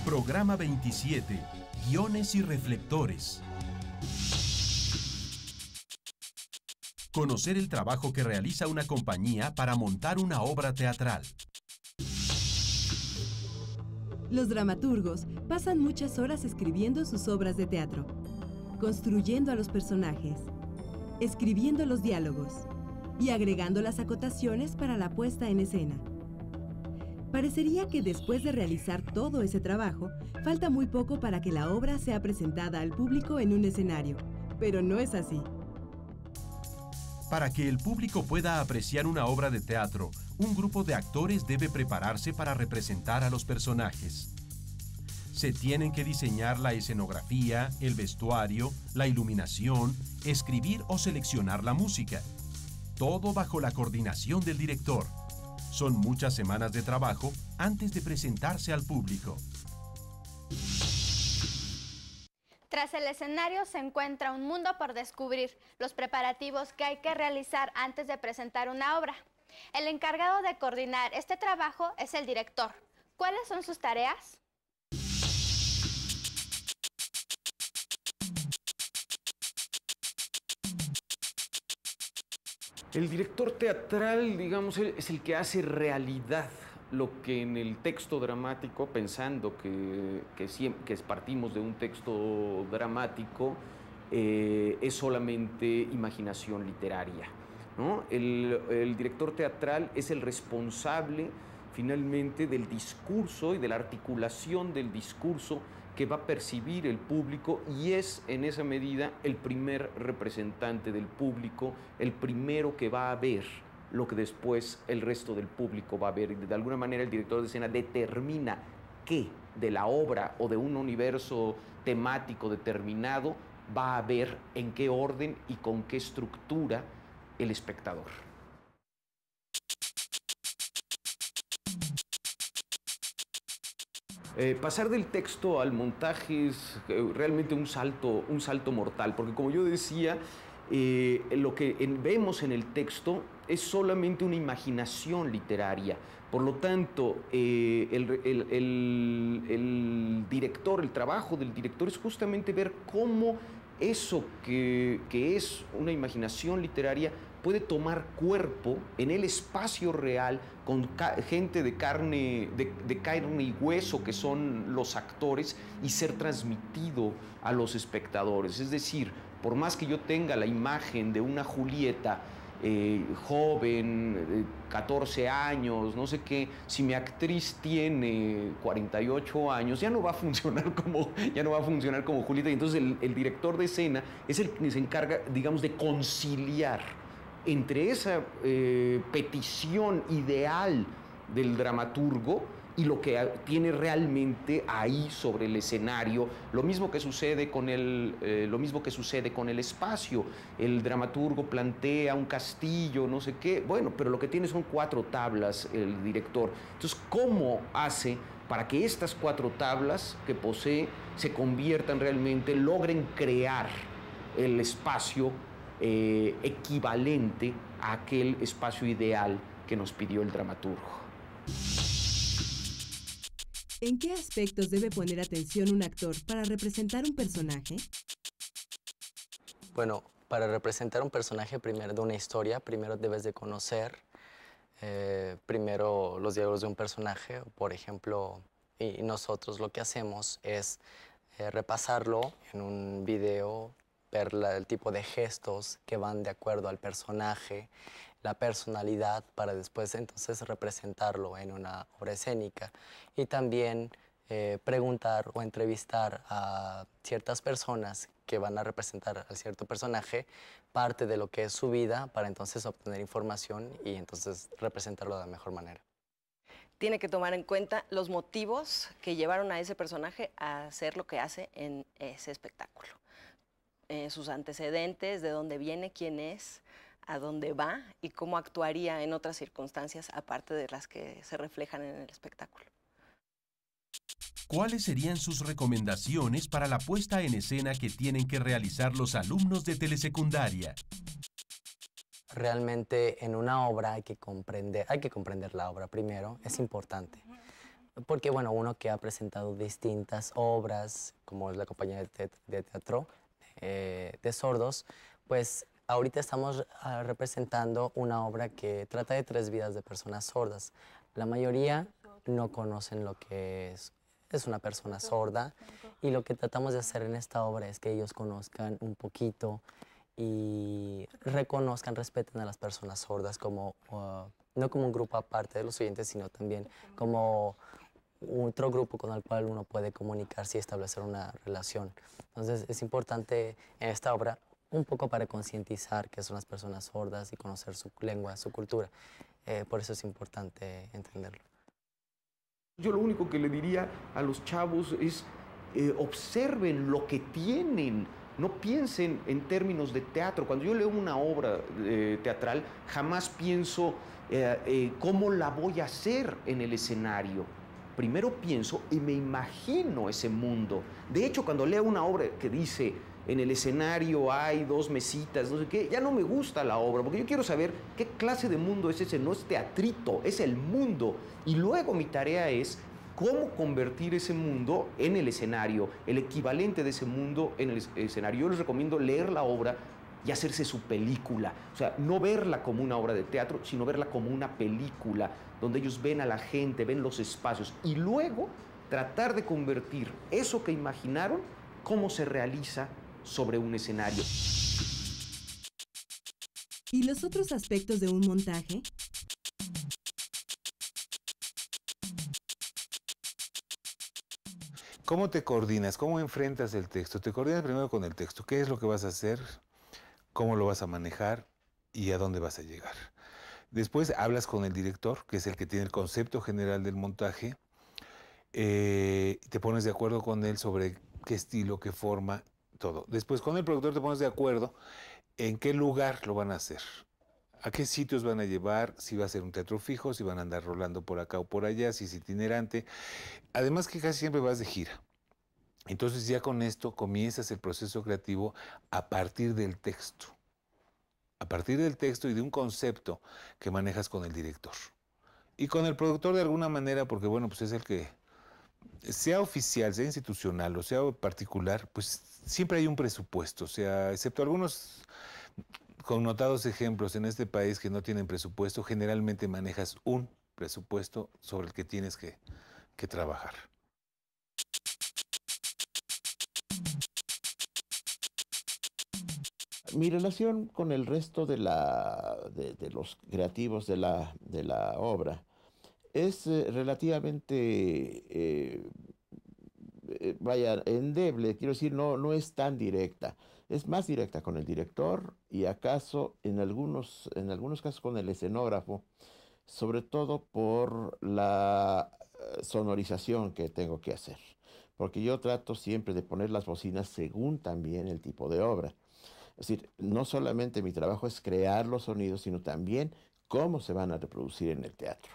Programa 27. Guiones y reflectores. Conocer el trabajo que realiza una compañía para montar una obra teatral. Los dramaturgos pasan muchas horas escribiendo sus obras de teatro, construyendo a los personajes, escribiendo los diálogos y agregando las acotaciones para la puesta en escena. Parecería que después de realizar todo ese trabajo, falta muy poco para que la obra sea presentada al público en un escenario, pero no es así. Para que el público pueda apreciar una obra de teatro, un grupo de actores debe prepararse para representar a los personajes. Se tienen que diseñar la escenografía, el vestuario, la iluminación, escribir o seleccionar la música. Todo bajo la coordinación del director. Son muchas semanas de trabajo antes de presentarse al público. Tras el escenario se encuentra un mundo por descubrir, los preparativos que hay que realizar antes de presentar una obra. El encargado de coordinar este trabajo es el director. ¿Cuáles son sus tareas? El director teatral, digamos, es el que hace realidad lo que en el texto dramático, pensando que partimos de un texto dramático, es solamente imaginación literaria, ¿no? El director teatral es el responsable, finalmente, del discurso y de la articulación del discurso que va a percibir el público, y es en esa medida el primer representante del público, el primero que va a ver lo que después el resto del público va a ver. De alguna manera el director de escena determina qué de la obra o de un universo temático determinado va a ver, en qué orden y con qué estructura el espectador. Pasar del texto al montaje es realmente un salto mortal, porque como yo decía, lo que vemos en el texto es solamente una imaginación literaria. Por lo tanto, el director, el trabajo del director es justamente ver cómo eso que es una imaginación literaria puede tomar cuerpo en el espacio real con gente de carne y hueso, que son los actores, y ser transmitido a los espectadores. Es decir, por más que yo tenga la imagen de una Julieta joven, 14 años, no sé qué, si mi actriz tiene 48 años, ya no va a funcionar como Julieta. Y entonces el director de escena es el que se encarga, digamos, de conciliar entre esa petición ideal del dramaturgo y lo que tiene realmente ahí sobre el escenario. Lo mismo que sucede con el espacio. El dramaturgo plantea un castillo, no sé qué, bueno, pero lo que tiene son 4 tablas el director. Entonces, ¿cómo hace para que estas 4 tablas que posee se conviertan realmente, logren crear el espacio equivalente a aquel espacio ideal que nos pidió el dramaturgo? ¿En qué aspectos debe poner atención un actor para representar un personaje? Bueno, para representar un personaje primero de una historia, primero debes de conocer primero los diálogos de un personaje. Por ejemplo, y nosotros lo que hacemos es repasarlo en un video, ver el tipo de gestos que van de acuerdo al personaje, la personalidad, para después entonces representarlo en una obra escénica. Y también preguntar o entrevistar a ciertas personas que van a representar a cierto personaje, parte de lo que es su vida, para entonces obtener información y entonces representarlo de la mejor manera. Tiene que tomar en cuenta los motivos que llevaron a ese personaje a hacer lo que hace en ese espectáculo. Sus antecedentes, de dónde viene, quién es, a dónde va y cómo actuaría en otras circunstancias aparte de las que se reflejan en el espectáculo. ¿Cuáles serían sus recomendaciones para la puesta en escena que tienen que realizar los alumnos de telesecundaria? Realmente en una obra hay que comprender la obra primero, es importante. Porque, bueno, uno que ha presentado distintas obras, como es la compañía de teatro de sordos, pues ahorita estamos representando una obra que trata de 3 vidas de personas sordas. La mayoría no conocen lo que es una persona sorda, y lo que tratamos de hacer en esta obra es que ellos conozcan un poquito y reconozcan, respeten a las personas sordas como, no como un grupo aparte de los oyentes, sino también como otro grupo con el cual uno puede comunicarse y establecer una relación. Entonces es importante en esta obra un poco para concientizar que son las personas sordas y conocer su lengua, su cultura. Por eso es importante entenderlo. Yo lo único que le diría a los chavos es observen lo que tienen, no piensen en términos de teatro. Cuando yo leo una obra teatral, jamás pienso cómo la voy a hacer en el escenario. Primero pienso y me imagino ese mundo. De hecho, cuando leo una obra que dice en el escenario hay 2 mesitas, no sé qué, ya no me gusta la obra, porque yo quiero saber qué clase de mundo es ese. No es teatrito, es el mundo. Y luego mi tarea es cómo convertir ese mundo en el escenario, el equivalente de ese mundo en el escenario. Yo les recomiendo leer la obra y hacerse su película. O sea, no verla como una obra de teatro, sino verla como una película, donde ellos ven a la gente, ven los espacios, y luego tratar de convertir eso que imaginaron, cómo se realiza sobre un escenario. ¿Y los otros aspectos de un montaje? ¿Cómo te coordinas? ¿Cómo enfrentas el texto? Te coordinas primero con el texto. ¿Qué es lo que vas a hacer? ¿Cómo lo vas a manejar? ¿Y a dónde vas a llegar? Después hablas con el director, que es el que tiene el concepto general del montaje. Te pones de acuerdo con él sobre qué estilo, qué forma, todo. Después con el productor te pones de acuerdo en qué lugar lo van a hacer. ¿A qué sitios van a llevar? Si va a ser un teatro fijo, si van a andar rolando por acá o por allá, si es itinerante. Además que casi siempre vas de gira. Entonces ya con esto comienzas el proceso creativo a partir del texto. A partir del texto y de un concepto que manejas con el director. Y con el productor de alguna manera, porque bueno, pues es el que, sea oficial, sea institucional o sea particular, pues siempre hay un presupuesto. O sea, excepto algunos connotados ejemplos en este país que no tienen presupuesto, generalmente manejas un presupuesto sobre el que tienes que trabajar. Mi relación con el resto de los creativos de la obra es relativamente, vaya, endeble, quiero decir, no es tan directa. Es más directa con el director y acaso en algunos casos con el escenógrafo, sobre todo por la sonorización que tengo que hacer. Porque yo trato siempre de poner las bocinas según también el tipo de obra. Es decir, no solamente mi trabajo es crear los sonidos, sino también cómo se van a reproducir en el teatro.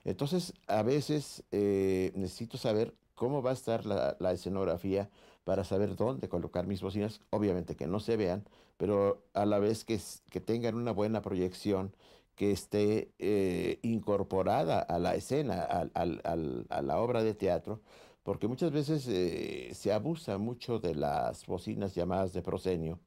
Entonces, a veces necesito saber cómo va a estar la escenografía para saber dónde colocar mis bocinas. Obviamente que no se vean, pero a la vez que tengan una buena proyección, que esté incorporada a la escena, a la obra de teatro, porque muchas veces se abusa mucho de las bocinas llamadas de proscenio,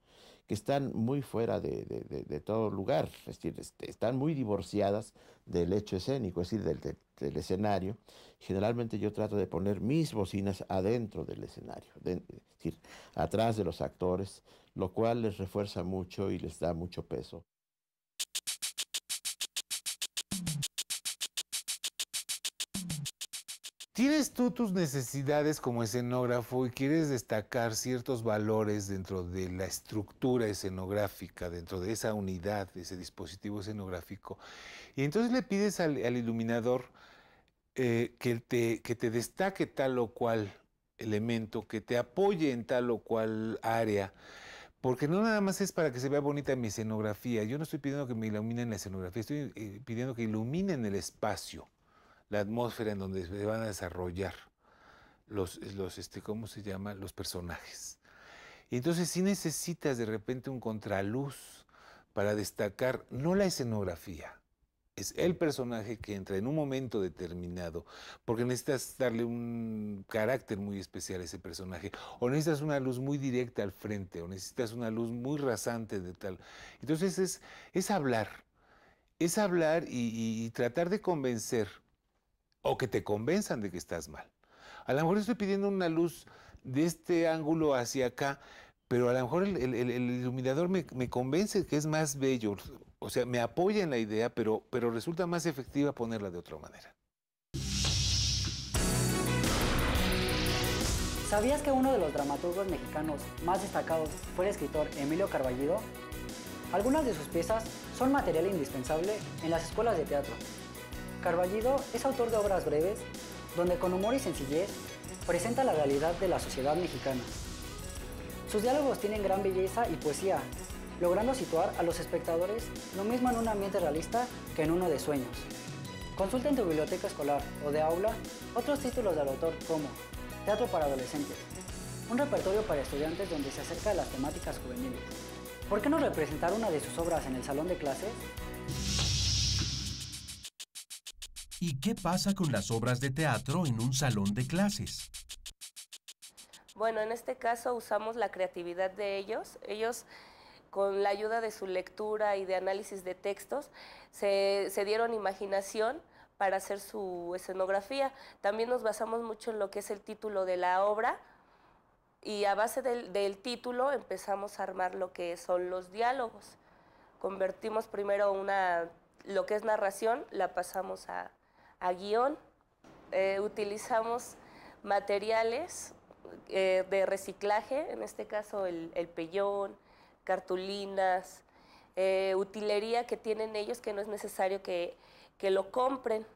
que están muy fuera de todo lugar, es decir, están muy divorciadas del hecho escénico, es decir, del escenario. Generalmente yo trato de poner mis bocinas adentro del escenario, es decir, atrás de los actores, lo cual les refuerza mucho y les da mucho peso. ¿Tienes tú tus necesidades como escenógrafo y quieres destacar ciertos valores dentro de la estructura escenográfica, dentro de esa unidad, de ese dispositivo escenográfico? Y entonces le pides al iluminador que te destaque tal o cual elemento, que te apoye en tal o cual área, porque no nada más es para que se vea bonita mi escenografía. Yo no estoy pidiendo que me iluminen la escenografía, estoy pidiendo que iluminen el espacio, la atmósfera en donde se van a desarrollar ¿cómo se llama? Los personajes. Y entonces sí necesitas de repente un contraluz para destacar, no la escenografía, Es el personaje que entra en un momento determinado, porque necesitas darle un carácter muy especial a ese personaje, o necesitas una luz muy directa al frente, o necesitas una luz muy rasante de tal. Entonces es hablar y tratar de convencer, o que te convenzan de que estás mal. A lo mejor estoy pidiendo una luz de este ángulo hacia acá, pero a lo mejor el iluminador me convence que es más bello. O sea, me apoya en la idea, pero resulta más efectiva ponerla de otra manera. ¿Sabías que uno de los dramaturgos mexicanos más destacados fue el escritor Emilio Carballido? Algunas de sus piezas son material indispensable en las escuelas de teatro. Carballido es autor de obras breves, donde con humor y sencillez presenta la realidad de la sociedad mexicana. Sus diálogos tienen gran belleza y poesía, logrando situar a los espectadores lo mismo en un ambiente realista que en uno de sueños. Consulta en tu biblioteca escolar o de aula otros títulos del autor como Teatro para adolescentes, un repertorio para estudiantes donde se acerca a las temáticas juveniles. ¿Por qué no representar una de sus obras en el salón de clases? ¿Y qué pasa con las obras de teatro en un salón de clases? Bueno, en este caso usamos la creatividad de ellos. Ellos, con la ayuda de su lectura y de análisis de textos, se dieron imaginación para hacer su escenografía. También nos basamos mucho en lo que es el título de la obra, y a base del título empezamos a armar lo que son los diálogos. Convertimos primero lo que es narración, la pasamos a guión. Utilizamos materiales de reciclaje, en este caso el pellón, cartulinas, utilería que tienen ellos, que no es necesario que lo compren,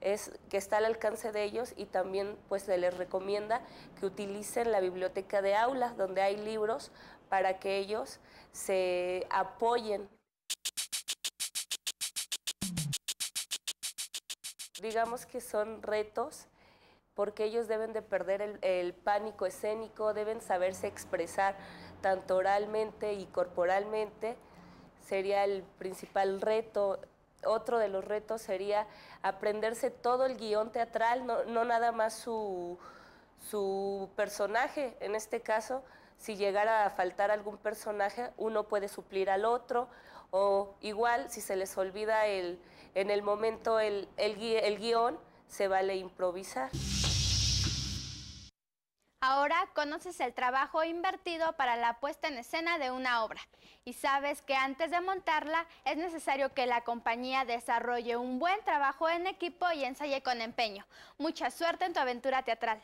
que está al alcance de ellos, y también pues se les recomienda que utilicen la biblioteca de aula, donde hay libros para que ellos se apoyen. Digamos que son retos, porque ellos deben de perder el pánico escénico, deben saberse expresar tanto oralmente y corporalmente. Sería el principal reto. Otro de los retos sería aprenderse todo el guión teatral, no nada más su personaje. En este caso, si llegara a faltar algún personaje, uno puede suplir al otro, o igual, si se les olvida en el momento el guión, se vale improvisar. Ahora conoces el trabajo invertido para la puesta en escena de una obra y sabes que antes de montarla es necesario que la compañía desarrolle un buen trabajo en equipo y ensaye con empeño. Mucha suerte en tu aventura teatral.